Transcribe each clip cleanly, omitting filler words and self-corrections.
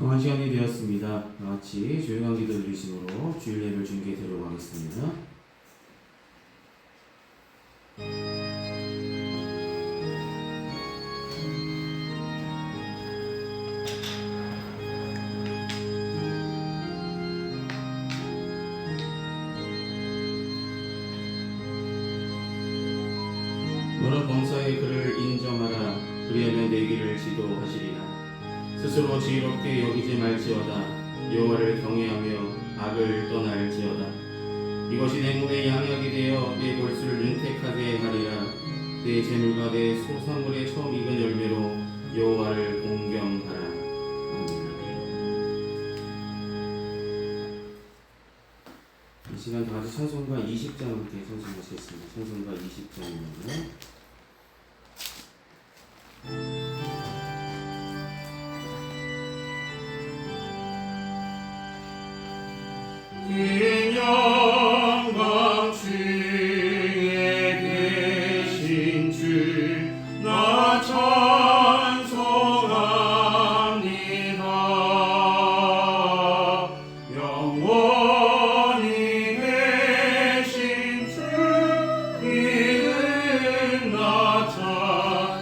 정한 시간이 되었습니다. 다 같이 조용한 기도 드리심으로 주일 예배를 중계되도록 하겠습니다. 너는 범사의 그를 인정하라. 그리하면 내 길을 지도하시리라. 스스로 지혜롭게 여기지 말지어다. 여호와를 경외하며 악을 떠날지어다. 이것이 내 몸의 양약이 되어 내 골수를 윤택하게 하리라. 내 재물과 내 소산물의 처음 익은 열매로 여호와를 공경하라. 아멘. 이 시간 다 같이 찬송가 20장 함께 찬송하시겠습니다. 찬송가 20장입니다. 긴 영광 중에 계신 주 나 찬송합니다. 영원히 계신 주 이름 나 찬송합니다.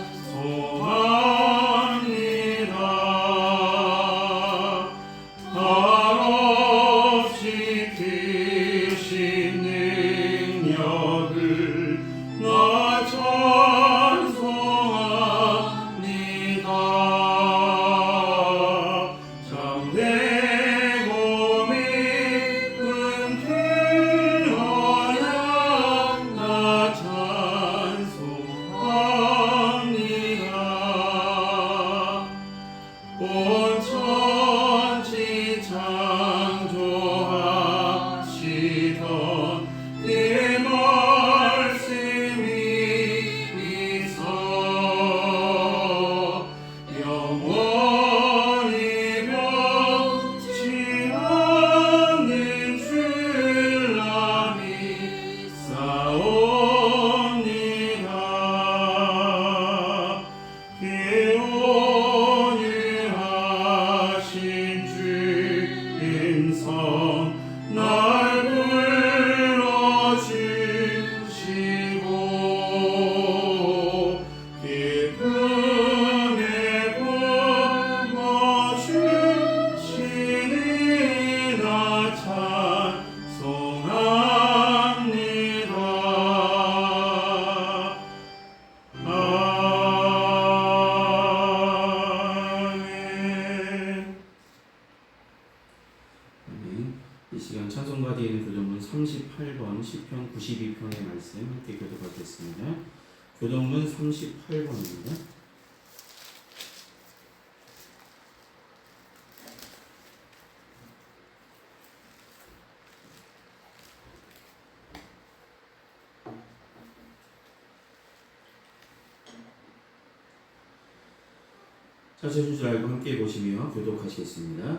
크신 능력을 나 찬송합니다. 참되고 믿음 그 언약 나 찬송합니다. 온 천지 창조하시던 네 말씀이 있어 영원히 변치 않는 줄 나 믿사옵니다. 기온유하신 주 인성 날 불러주시고 기쁨에 품어주시니 나 찬송합니다. 아멘. 이 시간 찬송가 뒤에 있는 교동문 38번, 시편 92편의 말씀 함께 교독하겠습니다. 교동문 38번입니다. 찾으신 줄 알고 함께 보시며 교독하시겠습니다.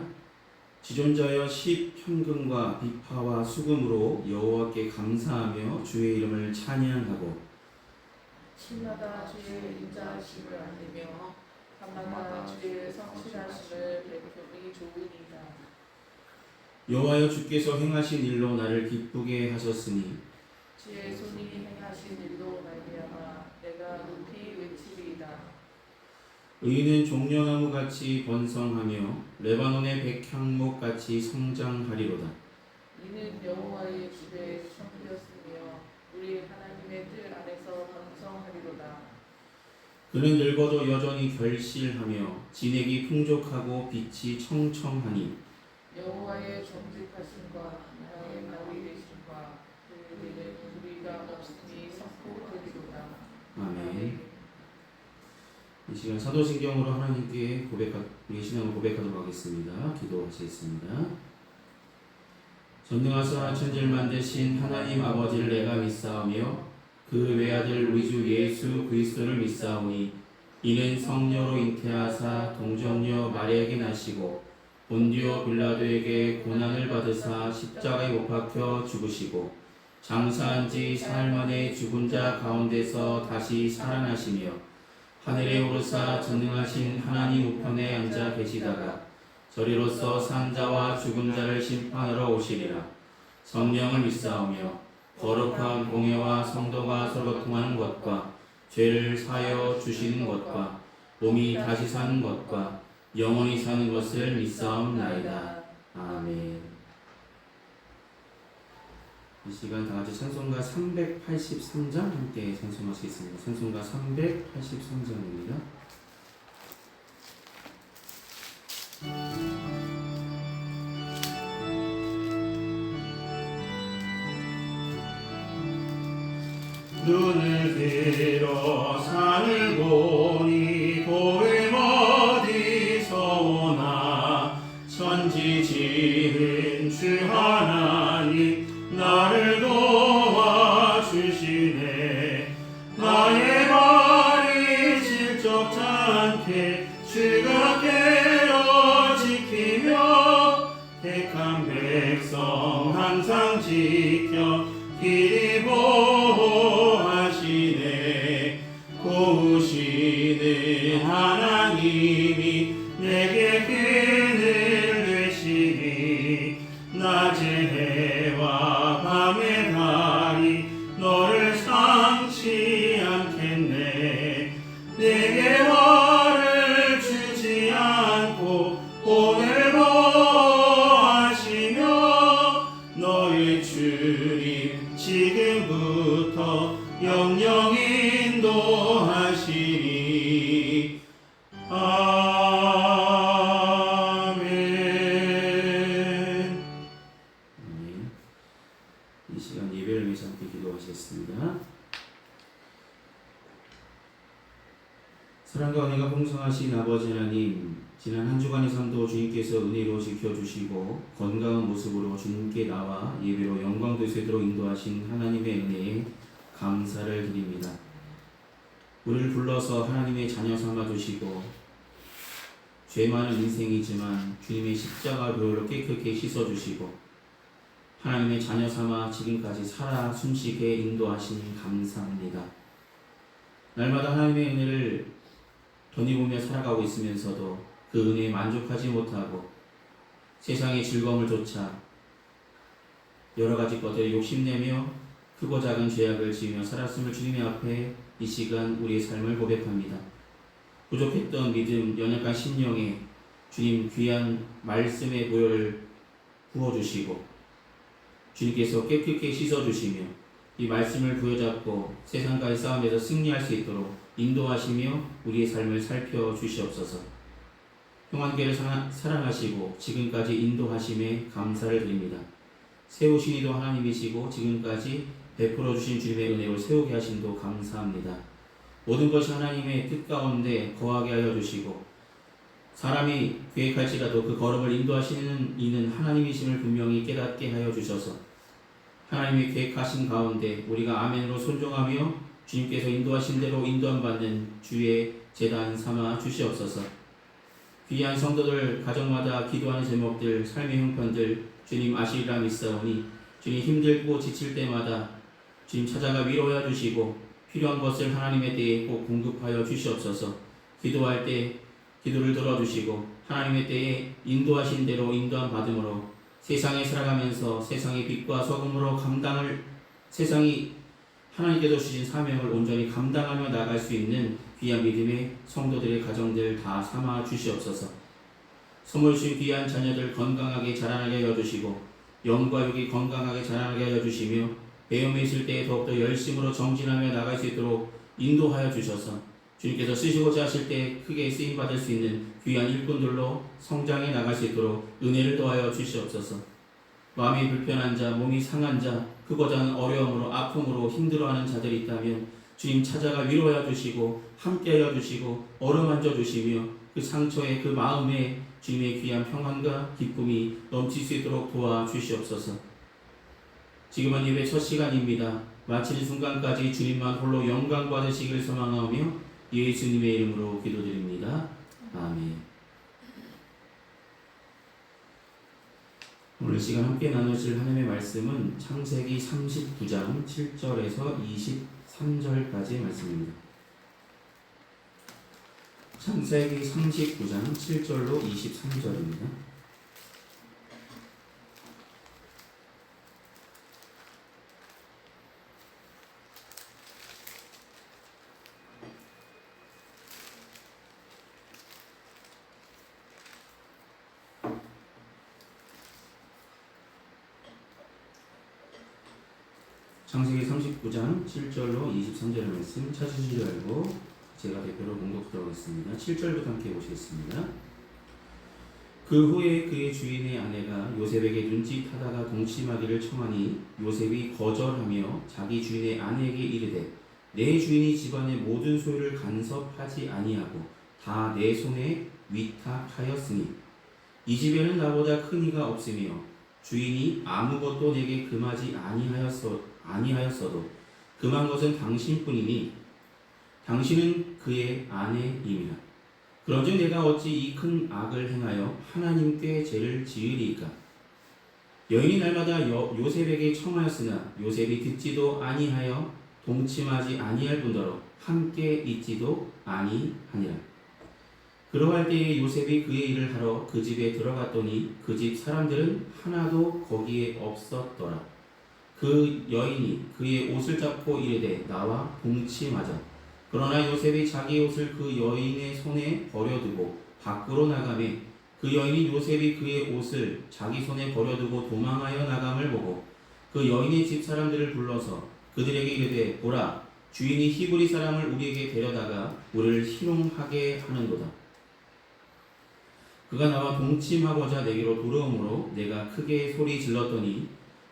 지존자여 시편금과 비파와 수금으로 여호와께 감사하며 주의 이름을 찬양하고 신마다 주의 인자하심을 알리며 밤마다 주의 성실하심을 베풀이 좋으니이다. 여호와여 주께서 행하신 일로 나를 기쁘게 하셨으니 주의 손이 행하신 일로 말미암아 내가 높이 외치리이다. 의인은 종려나무같이 번성하며 레바논의 백향목같이 성장하리로다. 이는 여호와의 집에 천되었으며 우리 하나님의 뜰 안에서 번성하리로다. 그는 늙어도 여전히 결실하며 진액이 풍족하고 빛이 청청하니 여호와의 정직하심과 나의 나위 되심과 그에게는 불의가 없으니 선포되리로다. 아멘. 이 시간 사도신경으로 하나님께 우리의 신앙을 고백하도록 하겠습니다. 기도하시겠습니다. 전능하사 천지를 만드신 하나님 아버지를 내가 믿사오며 그 외아들 우리 주 예수 그리스도를 믿사오니 이는 성녀로 잉태하사 동정녀 마리아에게 나시고 본디오 빌라도에게 고난을 받으사 십자가에 못 박혀 죽으시고 장사한 지 사흘 만에 죽은 자 가운데서 다시 살아나시며 하늘에 오르사 전능하신 하나님 우편에 앉아 계시다가 저리로서 산자와 죽은 자를 심판하러 오시리라. 성령을 믿사오며 거룩한 공회와 성도가 서로 통하는 것과 죄를 사하여 주시는 것과 몸이 다시 사는 것과 영원히 사는 것을 믿사옵나이다. 아멘. 이 시간 다 같이 찬송가 383장 함께 찬송하시겠습니다. 찬송가 383장입니다. 눈을 들어 산을 보니 도움 어디서 오나 천지 지은 주 하나님 나를 도와주시네. 나의 발이 실족치 않게 주가 깨어 지키며 택한 백성 항상 지켜 길이 보호하시네. 고우시는 하나님이 내게 그늘 되시니 낮의 해와 밤의 달이 너를 상치 않겠네. 내게 화를 주지 않고 오늘 보호하시며 너의 주님 지금부터 영영 인도하시리. 아멘. 이 시간 예배를 위해서 함께 기도하시겠습니다. 사랑과 은혜가 풍성하신 아버지 하나님, 지난 한 주간의 삶도 주님께서 은혜로 지켜주시고 건강한 모습으로 주님께 나와 예배로 영광 되시도록 인도하신 하나님의 은혜에 감사를 드립니다. 우리를 불러서 하나님의 자녀 삼아주시고 죄 많은 인생이지만 주님의 십자가 보혈로 깨끗게 씻어주시고 하나님의 자녀 삼아 지금까지 살아 숨쉬게 인도하시니 감사합니다. 날마다 하나님의 은혜를 덧입으며 살아가고 있으면서도 그 은혜에 만족하지 못하고 세상의 즐거움을 쫓아 여러 가지 것들에 욕심내며 크고 작은 죄악을 지으며 살았음을 주님의 앞에 이 시간 우리의 삶을 고백합니다. 부족했던 믿음, 연약한 심령에 주님 귀한 말씀의 보혈을 부어주시고 주님께서 깨끗게 씻어주시며 이 말씀을 부여잡고 세상과의 싸움에서 승리할 수 있도록 인도하시며 우리의 삶을 살펴주시옵소서. 평안교회를 사랑하시고 지금까지 인도하심에 감사를 드립니다. 세우신 이도 하나님이시고 지금까지 베풀어 주신 주님의 은혜로 세우게 하심도 감사합니다. 모든 것이 하나님의 뜻 가운데 거하게 하여 주시고 사람이 계획할지라도 그 걸음을 인도하시는 이는 하나님이심을 분명히 깨닫게 하여 주셔서 하나님의 계획하신 가운데 우리가 아멘으로 순종하며 주님께서 인도하신 대로 인도함 받는 주의 제단 삼아 주시옵소서. 귀한 성도들 가정마다 기도하는 제목들, 삶의 형편들 주님 아시리라 믿사오니 주님 힘들고 지칠 때마다 주님 찾아가 위로하여 주시고 필요한 것을 하나님의 때에 꼭 공급하여 주시옵소서. 기도할 때 기도를 들어주시고 하나님의 때에 인도하신 대로 인도함 받음으로 세상에 살아가면서 세상의 빛과 소금으로 세상이 하나님께서 주신 사명을 온전히 감당하며 나갈 수 있는 귀한 믿음의 성도들의 가정들 다 삼아 주시옵소서. 선물 주신 귀한 자녀들 건강하게 자라나게 하여 주시고 영과 육이 건강하게 자라나게 하여 주시며 배움에 있을 때에 더욱더 열심으로 정진하며 나갈 수 있도록 인도하여 주셔서 주님께서 쓰시고자 하실 때 크게 쓰임받을 수 있는 귀한 일꾼들로 성장해 나갈 수 있도록 은혜를 더하여 주시옵소서. 마음이 불편한 자, 몸이 상한 자, 크고자 하는 어려움으로 아픔으로 힘들어하는 자들이 있다면 주님 찾아가 위로하여 주시고 함께하여 주시고 어루만져 주시며 그 상처에 그 마음에 주님의 귀한 평안과 기쁨이 넘칠 수 있도록 도와주시옵소서. 지금은 예배 첫 시간입니다. 마치는 순간까지 주님만 홀로 영광 받으시기를 소망하며 예수님의 이름으로 기도드립니다. 아멘. 오늘 시간 함께 나누실 하나님의 말씀은 창세기 39장 7절에서 23절까지의 말씀입니다. 창세기 39장 7절로 23절입니다. 창세기 39장 7절로 23절의 말씀 찾으신 줄 알고 제가 대표로 봉독하도록 하겠습니다. 7절부터 함께 보시겠습니다. 그 후에 그의 주인의 아내가 요셉에게 눈짓하다가 동침하기를 청하니 요셉이 거절하며 자기 주인의 아내에게 이르되 내 주인이 집안의 모든 소유를 간섭하지 아니하고 다 내 손에 위탁하였으니 이 집에는 나보다 큰 이가 없으며 주인이 아무것도 내게 금하지 아니하였어도 금한 것은 당신뿐이니 당신은 그의 아내임이라. 그런즉 내가 어찌 이 큰 악을 행하여 하나님께 죄를 지으리이까. 여인이 날마다 요셉에게 청하였으나 요셉이 듣지도 아니하여 동침하지 아니할 뿐더러 함께 있지도 아니하니라. 그러할 때에 요셉이 그의 일을 하러 그 집에 들어갔더니 그 집 사람들은 하나도 거기에 없었더라. 그 여인이 그의 옷을 잡고 이르되 나와 동침하자. 그러나 요셉이 자기 옷을 그 여인의 손에 버려두고 밖으로 나가매 그 여인이 요셉이 그의 옷을 자기 손에 버려두고 도망하여 나감을 보고 그 여인의 집 사람들을 불러서 그들에게 이르되 보라 주인이 히브리 사람을 우리에게 데려다가 우리를 희롱하게 하는도다. 그가 나와 동침하고자 내게로 들어오므로 내가 크게 소리 질렀더니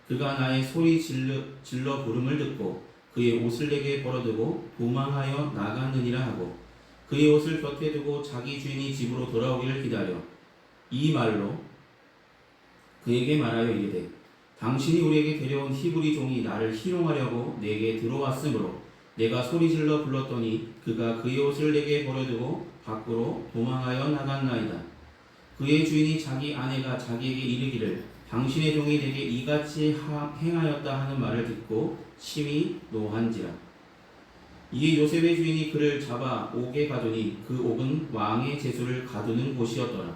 그가 나의 소리 질러 부름을 듣고 그의 옷을 내게 버려두고 도망하여 나갔느니라 하고 그의 옷을 곁에 두고 자기 주인이 집으로 돌아오기를 기다려 이 말로 그에게 말하여 이르되 당신이 우리에게 데려온 히브리 종이 나를 희롱하려고 내게 들어왔으므로 내가 소리 질러 불렀더니 그가 그의 옷을 내게 버려두고 밖으로 도망하여 나갔나이다. 그의 주인이 자기 아내가 자기에게 이르기를 당신의 종이 내게 이같이 행하였다 하는 말을 듣고 심히 노한지라. 이에 요셉의 주인이 그를 잡아 옥에 가두니 그 옥은 왕의 제수를 가두는 곳이었더라.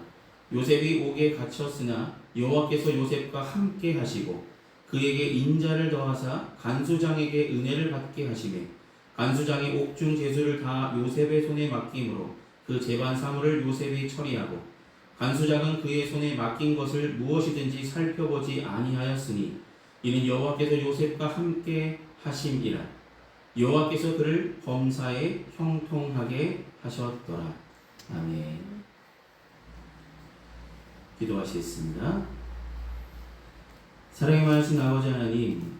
요셉이 옥에 갇혔으나 여호와께서 요셉과 함께 하시고 그에게 인자를 더하사 간수장에게 은혜를 받게 하시매 간수장이 옥중 제수를 다 요셉의 손에 맡김으로 그 재반 사물을 요셉이 처리하고 간수장은 그의 손에 맡긴 것을 무엇이든지 살펴보지 아니하였으니 이는 여호와께서 요셉과 함께 하심이라. 여호와께서 그를 범사에 형통하게 하셨더라. 아멘. 기도하시겠습니다. 사랑의 많으신 아버지 하나님,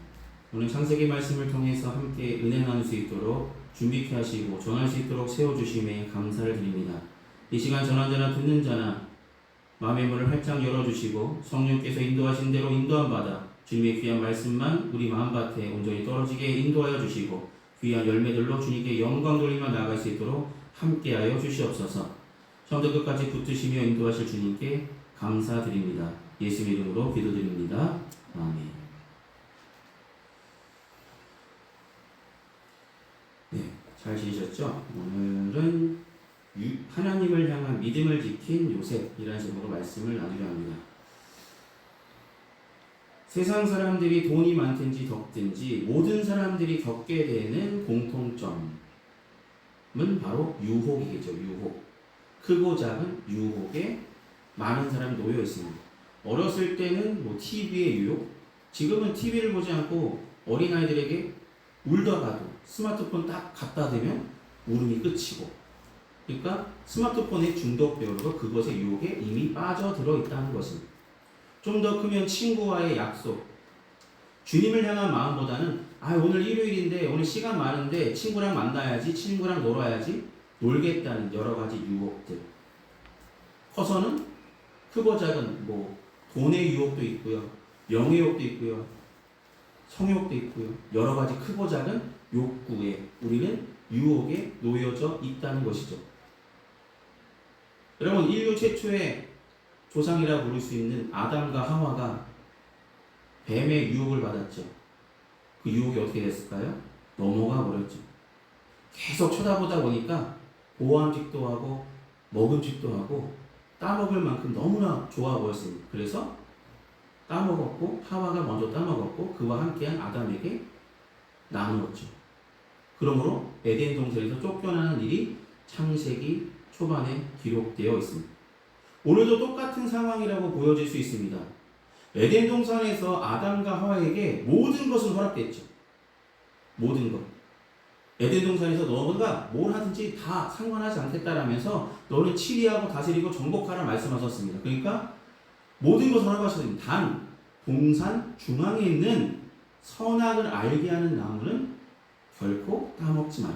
오늘 창세기 말씀을 통해서 함께 은혜 나눌 수 있도록 준비케 하시고 전할 수 있도록 세워주심에 감사를 드립니다. 이 시간 전한 자나 듣는 자나 마음의 문을 활짝 열어주시고 성령께서 인도하신 대로 인도함 받아 주님의 귀한 말씀만 우리 마음밭에 온전히 떨어지게 인도하여 주시고 귀한 열매들로 주님께 영광 돌리며 나아갈 수 있도록 함께하여 주시옵소서. 처음부터 끝까지 붙드시며 인도하실 주님께 감사드립니다. 예수 이름으로 기도드립니다. 아멘. 네, 잘 지내셨죠? 오늘은 하나님을 향한 믿음을 지킨 요셉이라는 제목으로 말씀을 나누려 합니다. 세상 사람들이 돈이 많든지 적든지 모든 사람들이 겪게 되는 공통점은 바로 유혹이겠죠. 유혹. 크고 작은 유혹에 많은 사람이 놓여 있습니다. 어렸을 때는 TV의 유혹, 지금은 TV를 보지 않고 어린아이들에게 울다가도 스마트폰 딱 갖다 대면 울음이 끝이고, 그러니까 스마트폰의 중독되어서 그것의 유혹에 이미 빠져들어 있다는 것입니다. 좀 더 크면 친구와의 약속, 주님을 향한 마음보다는 오늘 일요일인데 오늘 시간 많은데 친구랑 만나야지, 친구랑 놀아야지, 놀겠다는 여러 가지 유혹들. 커서는 크고 작은 돈의 유혹도 있고요, 명예욕도 있고요, 성욕도 있고요, 여러 가지 크고 작은 욕구에 우리는 유혹에 놓여져 있다는 것이죠. 여러분, 인류 최초의 조상이라 부를 수 있는 아담과 하와가 뱀의 유혹을 받았죠. 그 유혹이 어떻게 됐을까요? 넘어가 버렸죠. 계속 쳐다보다 보니까 보암직도 하고 먹음직도 하고 따먹을 만큼 너무나 좋아 보였습니다. 그래서 따먹었고 하와가 먼저 따먹었고 그와 함께한 아담에게 나누었죠. 그러므로 에덴 동산에서 쫓겨나는 일이 창세기 초반에 기록되어 있습니다. 오늘도 똑같은 상황이라고 보여질 수 있습니다. 에덴 동산에서 아담과 하와에게 모든 것을 허락됐죠. 모든 것. 에덴 동산에서 너가 뭘 하든지 다 상관하지 않겠다라면서 너는 치리하고 다스리고 정복하라 말씀하셨습니다. 그러니까 모든 것을 허락하셨습니다. 단 동산 중앙에 있는 선악을 알게 하는 나무는 결코 따먹지 마라.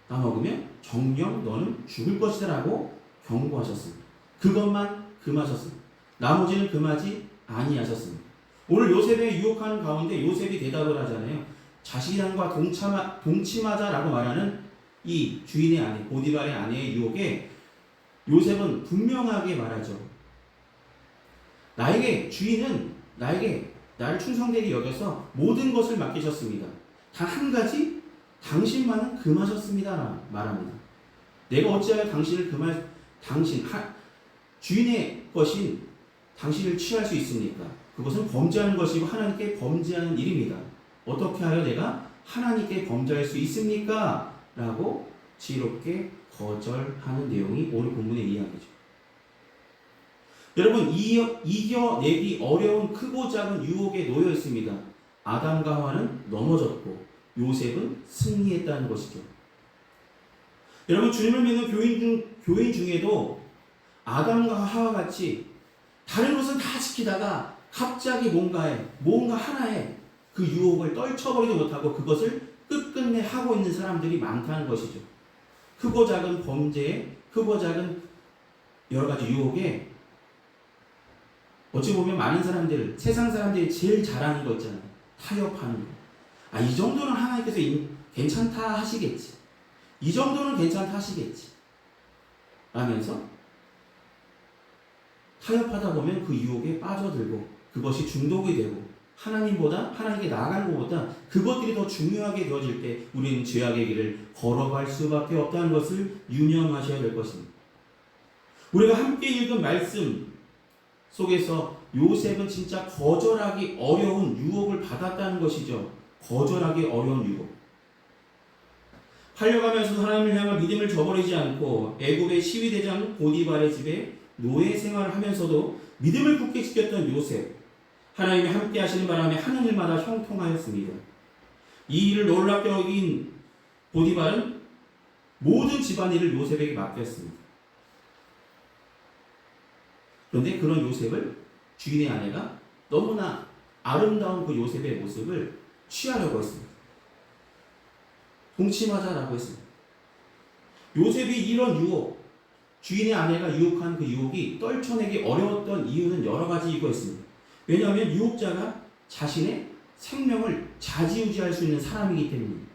따먹으면 정녕 너는 죽을 것이다 라고 경고하셨습니다. 그것만 금하셨습니다. 나머지는 금하지 아니하셨습니다. 오늘 요셉의 유혹하는 가운데 요셉이 대답을 하잖아요. 자신과 동침하자라고 말하는 이 주인의 아내 보디발의 아내의 유혹에 요셉은 분명하게 말하죠. 나에게 주인은 나에게 나를 충성되게 여겨서 모든 것을 맡기셨습니다. 단 한 가지 당신만은 금하셨습니다 말합니다. 내가 어찌하여 당신을 주인의 것인 당신을 취할 수 있습니까? 그것은 범죄하는 것이고 하나님께 범죄하는 일입니다. 어떻게 하여 내가 하나님께 범죄할 수 있습니까? 라고 지혜롭게 거절하는 내용이 오늘 본문의 이야기죠. 여러분, 이겨내기 어려운 크고 작은 유혹에 놓여 있습니다. 아담과 하와는 넘어졌고 요셉은 승리했다는 것이죠. 여러분, 주님을 믿는 교인 중에도 아담과 하와 같이 다른 것은 다 지키다가 갑자기 뭔가 하나에 그 유혹을 떨쳐버리지 못하고 그것을 끝끝내 하고 있는 사람들이 많다는 것이죠. 크고 작은 범죄에, 크고 작은 여러 가지 유혹에 어찌 보면 많은 사람들, 세상 사람들이 제일 잘하는 거 있잖아요. 타협하는 거. 이 정도는 하나님께서 괜찮다 하시겠지. 이 정도는 괜찮다 하시겠지. 라면서 타협하다 보면 그 유혹에 빠져들고 그것이 중독이 되고 하나님께 나아가는 것보다 그것들이 더 중요하게 되어질 때 우리는 죄악의 길을 걸어갈 수밖에 없다는 것을 유념하셔야 될 것입니다. 우리가 함께 읽은 말씀 속에서 요셉은 진짜 거절하기 어려운 유혹을 받았다는 것이죠. 거절하기 어려운 유혹. 팔려가면서 하나님을 향한 믿음을 저버리지 않고 애굽의 시위대장 보디발의 집에 노예 생활을 하면서도 믿음을 굳게 지켰던 요셉. 하나님이 함께 하시는 바람에 하는 일마다 형통하였습니다. 이 일을 놀랍게 여긴 보디발은 모든 집안일을 요셉에게 맡겼습니다. 그런데 그런 요셉을 주인의 아내가 너무나 아름다운 그 요셉의 모습을 취하려고 했습니다. 동침하자라고 했습니다. 요셉이 이런 유혹, 주인의 아내가 유혹한 그 유혹이 떨쳐내기 어려웠던 이유는 여러 가지이고 있습니다. 왜냐하면 유혹자가 자신의 생명을 좌지우지할 수 있는 사람이기 때문입니다.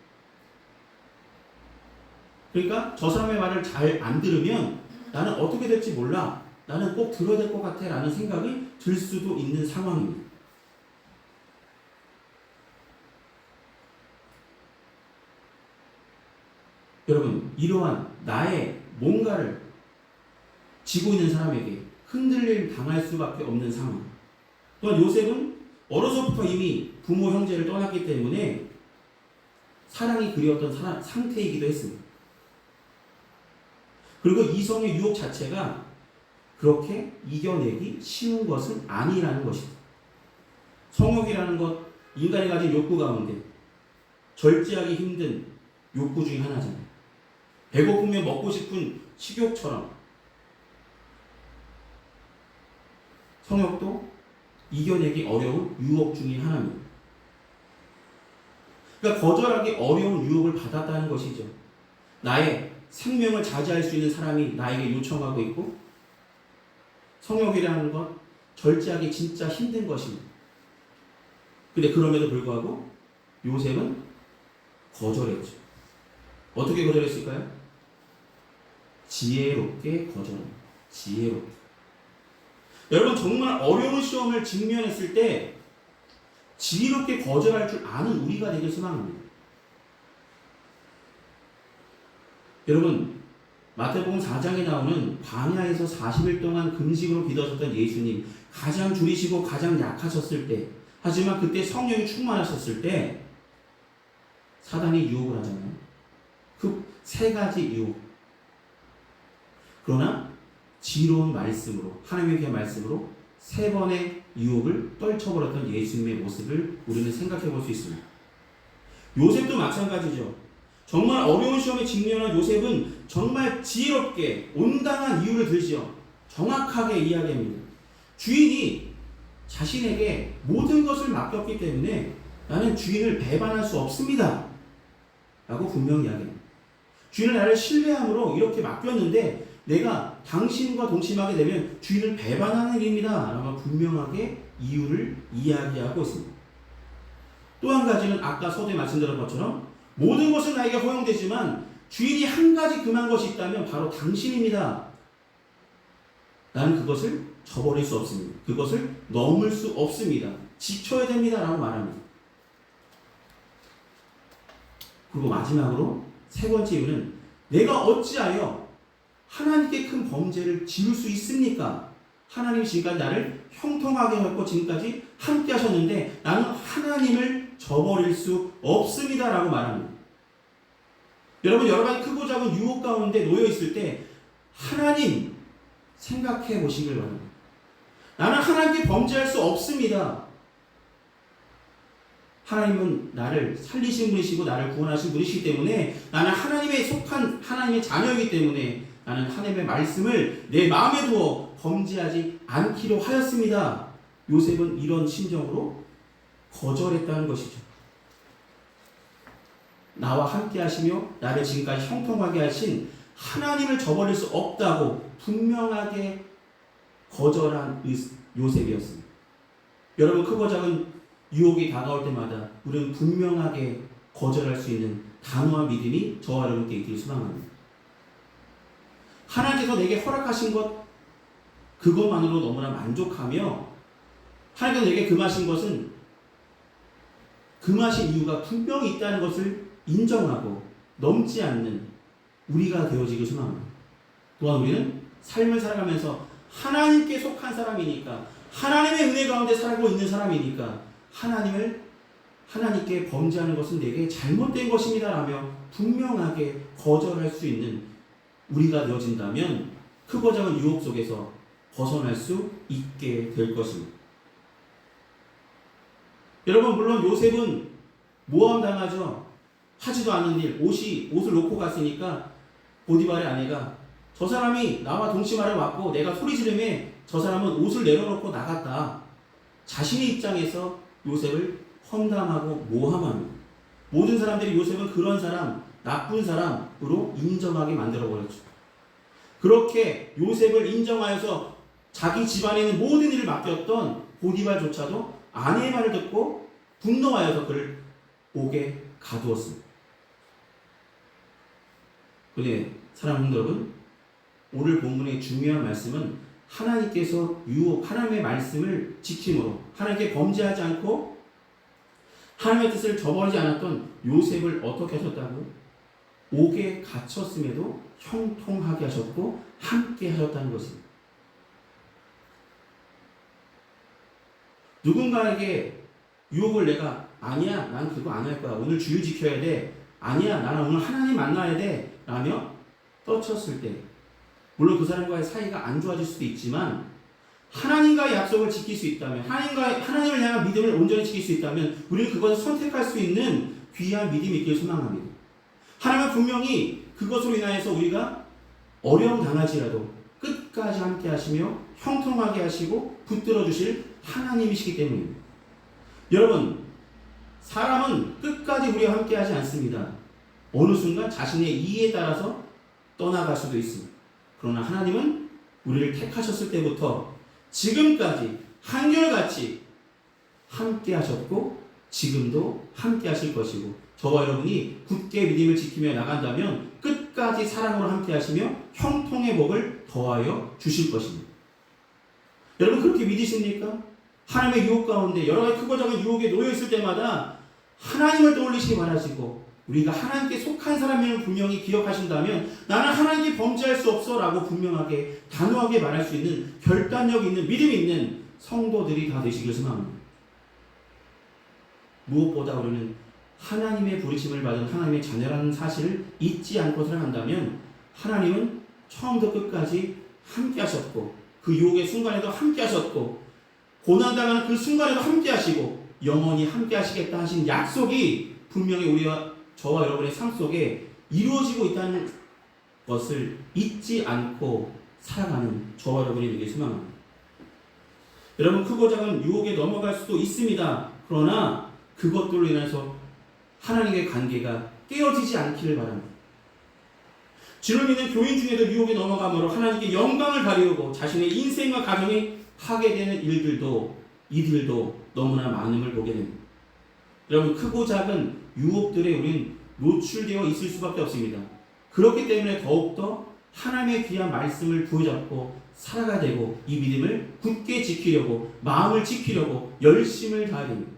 그러니까 저 사람의 말을 잘 안 들으면 나는 어떻게 될지 몰라. 나는 꼭 들어야 될 것 같아 라는 생각이 들 수도 있는 상황입니다. 여러분, 이러한 나의 뭔가를 지고 있는 사람에게 흔들림 당할 수밖에 없는 상황. 또한 요셉은 어려서부터 이미 부모 형제를 떠났기 때문에 사랑이 그리웠던 상태이기도 했습니다. 그리고 이성의 유혹 자체가 그렇게 이겨내기 쉬운 것은 아니라는 것입니다. 성욕이라는 것, 인간이 가진 욕구 가운데 절제하기 힘든 욕구 중에 하나잖아요. 배고프면 먹고 싶은 식욕처럼 성욕도 이겨내기 어려운 유혹 중에 하나입니다. 그러니까 거절하기 어려운 유혹을 받았다는 것이죠. 나의 생명을 자제할 수 있는 사람이 나에게 요청하고 있고 성욕이라는 것 절제하기 진짜 힘든 것입니다. 근데 그럼에도 불구하고 요셉은 거절했죠. 어떻게 거절했을까요? 지혜롭게 거절합니다. 지혜롭게. 여러분, 정말 어려운 시험을 직면했을 때 지혜롭게 거절할 줄 아는 우리가 되길 소망합니다. 여러분, 마태복음 4장에 나오는 광야에서 40일 동안 금식으로 기도하셨던 예수님, 가장 줄이시고 가장 약하셨을 때, 하지만 그때 성령이 충만하셨을 때 사단이 유혹을 하잖아요. 그 세 가지 유혹. 그러나 지혜로운 말씀으로, 하나님의 귀한 말씀으로 세 번의 유혹을 떨쳐버렸던 예수님의 모습을 우리는 생각해 볼 수 있습니다. 요셉도 마찬가지죠. 정말 어려운 시험에 직면한 요셉은 정말 지혜롭게 온당한 이유를 들지요. 정확하게 이야기합니다. 주인이 자신에게 모든 것을 맡겼기 때문에 나는 주인을 배반할 수 없습니다. 라고 분명히 이야기합니다. 주인은 나를 신뢰함으로 이렇게 맡겼는데 내가 당신과 동침하게 되면 주인을 배반하는 일입니다. 라고 분명하게 이유를 이야기하고 있습니다. 또 한 가지는 아까 서두에 말씀드린 것처럼 모든 것은 나에게 허용되지만 주인이 한 가지 금한 것이 있다면 바로 당신입니다. 나는 그것을 저버릴 수 없습니다. 그것을 넘을 수 없습니다. 지켜야 됩니다. 라고 말합니다. 그리고 마지막으로 세 번째 이유는 내가 어찌하여 하나님께 큰 범죄를 지을 수 있습니까? 하나님이 지금까지 나를 형통하게 하고 지금까지 함께 하셨는데 나는 하나님을 저버릴 수 없습니다. 라고 말합니다. 여러분 여러 가지 크고 작은 유혹 가운데 놓여 있을 때 하나님 생각해 보시길 바랍니다. 나는 하나님께 범죄할 수 없습니다. 하나님은 나를 살리신 분이시고 나를 구원하신 분이시기 때문에 나는 하나님에 속한 하나님의 자녀이기 때문에 나는 하나님의 말씀을 내 마음에 두어 범죄하지 않기로 하였습니다. 요셉은 이런 심정으로 거절했다는 것이죠. 나와 함께 하시며 나를 지금까지 형통하게 하신 하나님을 저버릴 수 없다고 분명하게 거절한 요셉이었습니다. 여러분 크고 작은 유혹이 다가올 때마다 우리는 분명하게 거절할 수 있는 단호한 믿음이 저와 여러분께 있기를 소망합니다. 하나님께서 내게 허락하신 것 그것만으로 너무나 만족하며 하나님께서 내게 금하신 것은 금하신 이유가 분명히 있다는 것을 인정하고 넘지 않는 우리가 되어지길 소망합니다. 또한 우리는 삶을 살아가면서 하나님께 속한 사람이니까 하나님의 은혜 가운데 살고 있는 사람이니까 하나님께 범죄하는 것은 내게 잘못된 것입니다 라며 분명하게 거절할 수 있는 우리가 되어진다면 크고 작은 유혹 속에서 벗어날 수 있게 될 것입니다. 여러분 물론 요셉은 모함당하죠. 하지도 않은 일, 옷을 놓고 갔으니까 보디발의 아내가 저 사람이 나와 동침하러 왔고 내가 소리 지르며 저 사람은 옷을 내려놓고 나갔다. 자신의 입장에서 요셉을 험담하고 모함합니다. 모든 사람들이 요셉은 그런 사람, 나쁜 사람으로 인정하게 만들어버렸죠. 그렇게 요셉을 인정하여서 자기 집안에 있는 모든 일을 맡겼던 보디발조차도 아내의 말을 듣고 분노하여서 그를 옥에 가두었습니다. 그런데 사랑하는 여러분, 오늘 본문의 중요한 말씀은 하나님께서 하나님의 말씀을 지킴으로 하나님께 범죄하지 않고 하나님의 뜻을 저버리지 않았던 요셉을 어떻게 하셨다고? 옥에 갇혔음에도 형통하게 하셨고 함께 하셨다는 것입니다. 누군가에게 유혹을 내가 아니야 난 그거 안 할 거야 오늘 주일 지켜야 돼 아니야 나는 오늘 하나님 만나야 돼 라며 떠쳤을 때 물론 그 사람과의 사이가 안 좋아질 수도 있지만 하나님과의 약속을 지킬 수 있다면 하나님을 향한 믿음을 온전히 지킬 수 있다면 우리는 그것을 선택할 수 있는 귀한 믿음이 있기를 소망합니다. 하나님은 분명히 그것으로 인하여서 우리가 어려움 당할지라도 끝까지 함께 하시며 형통하게 하시고 붙들어 주실 하나님이시기 때문입니다. 여러분 사람은 끝까지 우리와 함께 하지 않습니다. 어느 순간 자신의 이의에 따라서 떠나갈 수도 있습니다. 그러나 하나님은 우리를 택하셨을 때부터 지금까지 한결같이 함께 하셨고 지금도 함께 하실 것이고 저와 여러분이 굳게 믿음을 지키며 나간다면 끝까지 사랑으로 함께 하시며 형통의 복을 더하여 주실 것입니다. 여러분 그렇게 믿으십니까? 하나님의 유혹 가운데 여러 가지 크고 작은 유혹에 놓여 있을 때마다 하나님을 떠올리시기 바라시고 우리가 하나님께 속한 사람임을 분명히 기억하신다면 나는 하나님께 범죄할 수 없어 라고 분명하게 단호하게 말할 수 있는 결단력 있는 믿음이 있는 성도들이 다 되시길 소망합니다. 무엇보다 우리는 하나님의 부르심을 받은 하나님의 자녀라는 사실을 잊지 않고 살아간다면 하나님은 처음부터 끝까지 함께 하셨고 그 유혹의 순간에도 함께 하셨고 고난당하는 그 순간에도 함께 하시고 영원히 함께 하시겠다 하신 약속이 분명히 우리와 저와 여러분의 삶 속에 이루어지고 있다는 것을 잊지 않고 살아가는 저와 여러분이 되길 소망합니다. 여러분 크고 작은 유혹에 넘어갈 수도 있습니다. 그러나 그것들로 인해서 하나님의 관계가 깨어지지 않기를 바랍니다. 주를 믿는 교인 중에도 유혹에 넘어감으로 하나님께 영광을 가리우고 자신의 인생과 가정이 파괴되는 이들도 너무나 많음을 보게 됩니다. 여러분 크고 작은 유혹들에 우린 노출되어 있을 수밖에 없습니다. 그렇기 때문에 더욱더 하나님의 귀한 말씀을 부여잡고 살아가야 되고 이 믿음을 굳게 지키려고 마음을 지키려고 열심을 다해야 됩니다.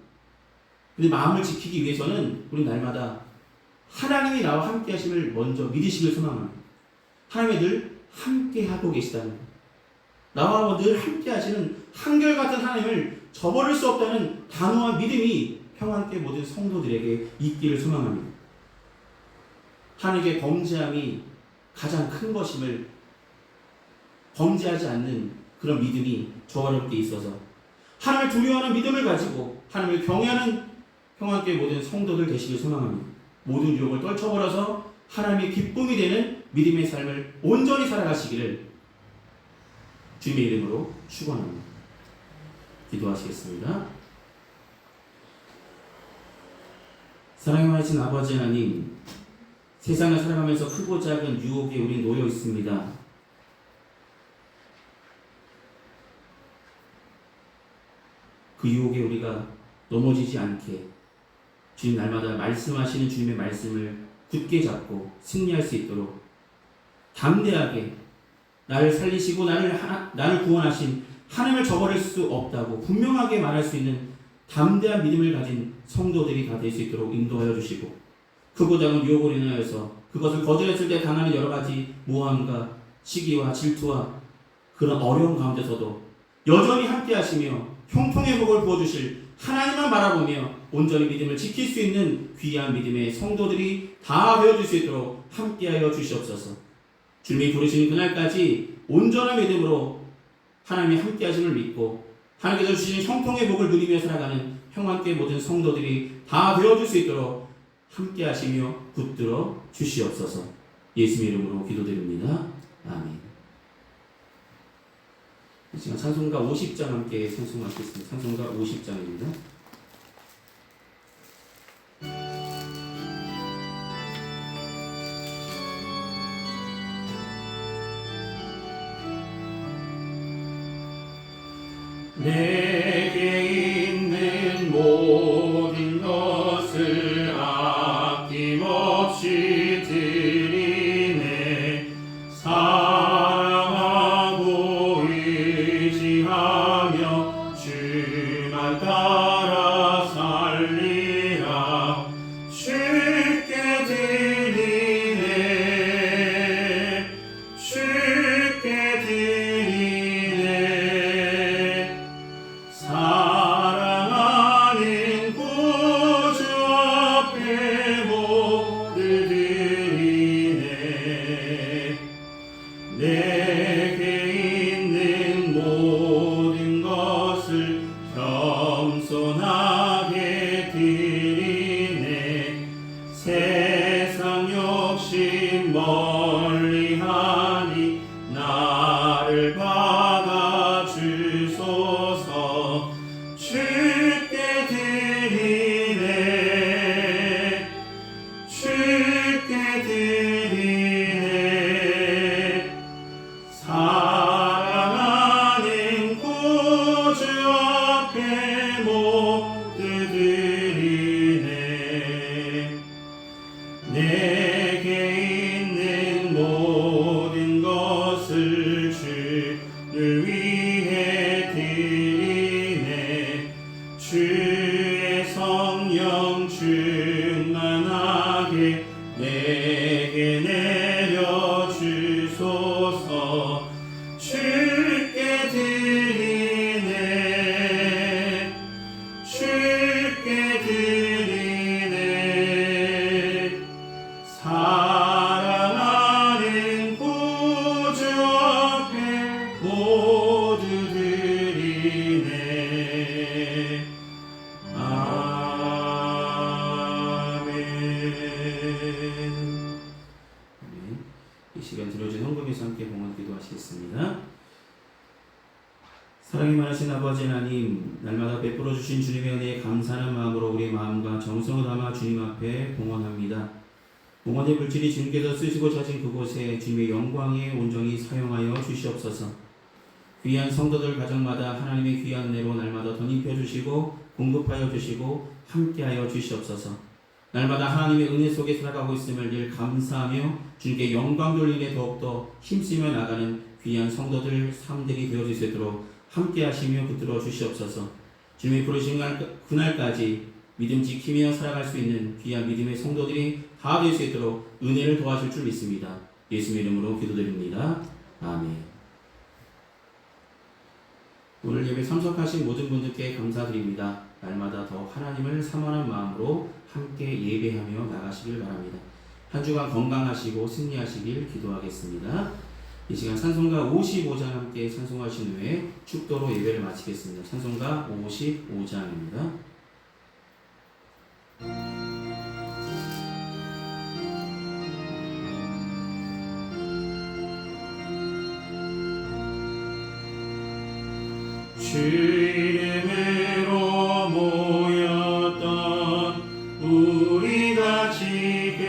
근데 마음을 지키기 위해서는 우리 날마다 하나님이 나와 함께 하심을 먼저 믿으시길 소망합니다. 하나님이 늘 함께 하고 계시다는 것. 나와 늘 함께 하시는 한결같은 하나님을 저버릴 수 없다는 단호한 믿음이 평안께 모든 성도들에게 있기를 소망합니다. 하나님께 범죄함이 가장 큰 것임을 범죄하지 않는 그런 믿음이 저와 여러분께 있어서 하나님을 두려워하는 믿음을 가지고 하나님을 경외하는 평안께 모든 성도들 되시길 소망합니다. 모든 유혹을 떨쳐버려서 하나님의 기쁨이 되는 믿음의 삶을 온전히 살아가시기를 주님의 이름으로 축원합니다. 기도하시겠습니다. 사랑의 하신 아버지 하나님, 세상을 살아가면서 크고 작은 유혹에 우리 놓여 있습니다. 그 유혹에 우리가 넘어지지 않게 주님 날마다 말씀하시는 주님의 말씀을 굳게 잡고 승리할 수 있도록 담대하게 나를 살리시고 나를 구원하신 하나님을 저버릴 수 없다고 분명하게 말할 수 있는 담대한 믿음을 가진 성도들이 다 될 수 있도록 인도하여 주시고 크고 작은 유혹으로 인하여서 그것을 거절했을 때 당하는 여러 가지 모함과 시기와 질투와 그런 어려운 가운데서도 여전히 함께 하시며 형통의 복을 부어주실 하나님만 바라보며 온전히 믿음을 지킬 수 있는 귀한 믿음의 성도들이 다 되어줄 수 있도록 함께하여 주시옵소서. 주님이 부르시는 그날까지 온전한 믿음으로 하나님이 함께 하심을 믿고 하나님께서 주시는 형통의 복을 누리며 살아가는 평안교회 모든 성도들이 다 되어줄 수 있도록 함께 하시며 붙들어 주시옵소서. 예수의 이름으로 기도드립니다. 아멘. 이 시간 찬송가 50장 함께 찬송하겠습니다. 찬송가 50장입니다. 내게 있는 모든 것을 아낌없이 드리네. 사랑하고 의지하며 주만 따라 살리라. 주께 드리네. 주께 드리네. 사랑하는 구주 앞에 모두 드리네. 내게 있는 모든 것을 겸손하게 드리네. 세상 욕심 멀리하니 나를 받아 주소서. 주께 드리네. 주께 드리네. 사랑하는 구주 앞에 모두 드리네. 내게 있는 모든 것을 주를 위해 드리네. 주의 성령 충만하게 사랑이 많으신 아버지 하나님, 날마다 베풀어 주신 주님의 은혜에 감사하는 마음으로 우리의 마음과 정성을 담아 주님 앞에 봉헌합니다. 봉헌의 물질이 주님께서 쓰시고자 하신 그곳에 주님의 영광에 온전히 사용하여 주시옵소서. 귀한 성도들 가정마다 하나님의 귀한 은혜로 날마다 덧입혀 주시고 공급하여 주시고 함께하여 주시옵소서. 날마다 하나님의 은혜 속에 살아가고 있음을 늘 감사하며 주님께 영광 돌리네 더욱더 힘쓰며 나가는 귀한 성도들 삶들이 되어질 수 있도록 함께하시며 붙들어 주시옵소서. 주님이 부르신 그날까지 믿음 지키며 살아갈 수 있는 귀한 믿음의 성도들이 다 될 수 있도록 은혜를 도와줄 줄 믿습니다. 예수님의 이름으로 기도드립니다. 아멘. 오늘 예배 참석하신 모든 분들께 감사드립니다. 날마다 더 하나님을 사모하는 마음으로 함께 예배하며 나가시길 바랍니다. 한 주간 건강하시고 승리하시길 기도하겠습니다. 이 시간 찬송가 55장 함께 찬송하신 후에 축도로 예배를 마치겠습니다. 찬송가 55장입니다. 주 이름으로 모였던 우리가 지금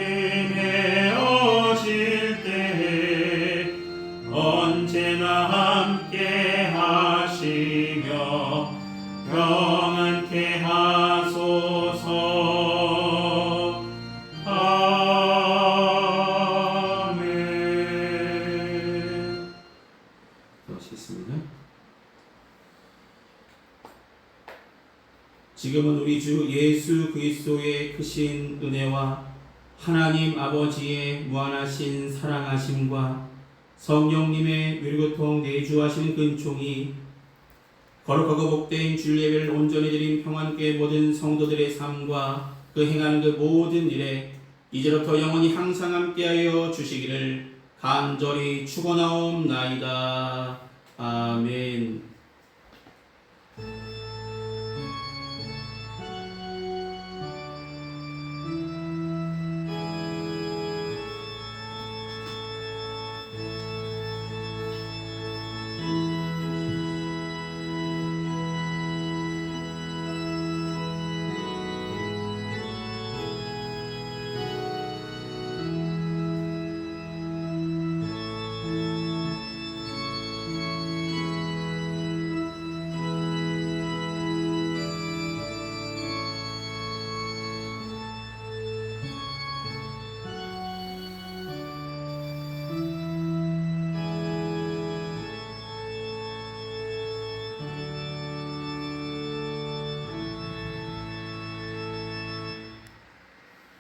헤어질 때 언제나 함께 하시며 평안케 하소서. 아멘. 그러시겠습니다. 지금은 우리 주 예수 그리스도의 크신 은혜와 하나님 아버지의 무한하신 사랑하심과 성령님의 율교통 내주하시는 근총이 거룩하고 복된 주일 예배를 온전히 드린 평안교회 모든 성도들의 삶과 그 행하는 그 모든 일에 이제부터 영원히 항상 함께하여 주시기를 간절히 축원하옵나이다. 아멘.